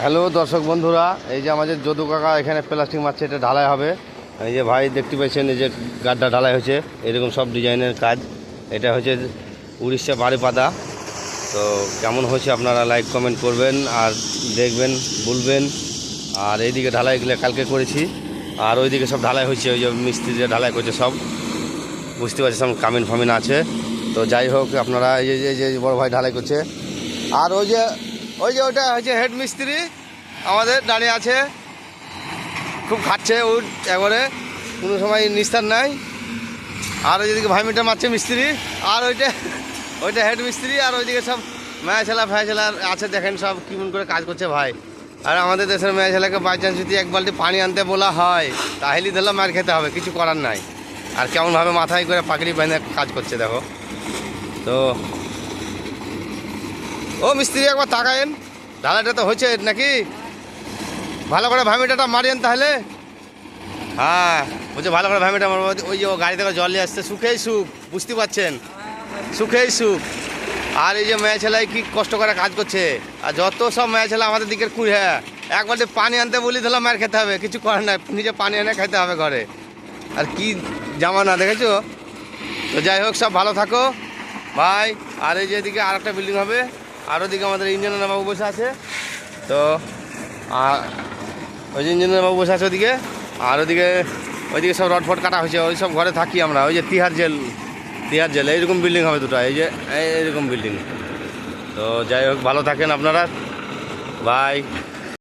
Hello দর্শক বন্ধুরা, এই যে আমাদের যদু কাকা এখানে প্লাস্টিক মারছে, এটা ঢালাই হবে। এই যে ভাই দেখতে পাচ্ছেন, এই যে গাড্ডা ঢালাই হয়েছে, এরকম সব ডিজাইনের কাজ। এটা হচ্ছে উড়িষ্যা বারিপাদা। তো কেমন হয়েছে আপনারা লাইক কমেন্ট করবেন আর দেখবেন, বলবেন। আর এইদিকে ঢালাইগুলো কালকে করেছি, আর ওইদিকে সব ঢালাই হয়েছে, ওই যে মিস্ত্রিরা ঢালাই করছে সব, বুঝতে পারছি সব কামিন ফামিন আছে। তো যাই হোক, আপনারা এই যে বড় ভাই ঢালাই করছে। আর ওই যে ওটা হচ্ছে হেড মিস্ত্রি আমাদের দাঁড়িয়ে আছে, খুব খাচ্ছে ও একবারে, কোনো সময় নিস্তার নাই। আর ওই যেদিকে ভাই মিটার মারছে মিস্ত্রি, আর ওইটা হেড মিস্ত্রি। আর ওইদিকে সব মেয়া ছেলা ফ্যায়া ছেলা আছে, দেখেন সব কেমন করে কাজ করছে ভাই। আর আমাদের দেশের মেয়া ছেলেকে বাই চান্স যদি এক বালতি পানি আনতে বলা হয়, তাহলেই ধরলে মার খেতে হবে, কিছু করার নাই। আর কেমনভাবে মাথায় করে পাকড়ি বেঁধে কাজ করছে দেখো। তো ও মিস্ত্রি একবার তাকায়েন, ঢালাইটা তো হয়েছে নাকি? ভালো করে ভামিটাটা মারিয়েন তাহলে। হ্যাঁ বলছে ভালো করে ভামিটা মারবো। ওই যে ও গাড়ি থেকে জল নিয়ে আসছে, সুখেই সুখ, বুঝতে পারছেন, সুখেই সুখ। আর এই যে মেয়ে ছেলে কি কষ্ট করে কাজ করছে, আর যত সব মেয়ে ছেলে আমাদের দিকের কুড়ি, হ্যাঁ একবার পানি আনতে বলি তাহলে মার খেতে হবে, কিছু করার নাই, নিজে পানি এনে খেতে হবে ঘরে। আর কি জামানা দেখেছো। তো যাই হোক, সব ভালো থাকো ভাই। আর এই যে এদিকে আর একটা বিল্ডিং হবে, আর ওদিকে আমাদের ইঞ্জিনিয়ার বাবু বসে আছে। তো ওই যে ইঞ্জিনিয়ার বাবু বসে আছে ওদিকে। আর ওইদিকে সব রড ফট কাটা হয়েছে, ওই সব ঘরে থাকি আমরা। ওই যে তিহার জেল এইরকম বিল্ডিং হবে দুটো, এই যে এইরকম বিল্ডিং। তো যাই হোক, ভালো থাকেন আপনারা, বাই।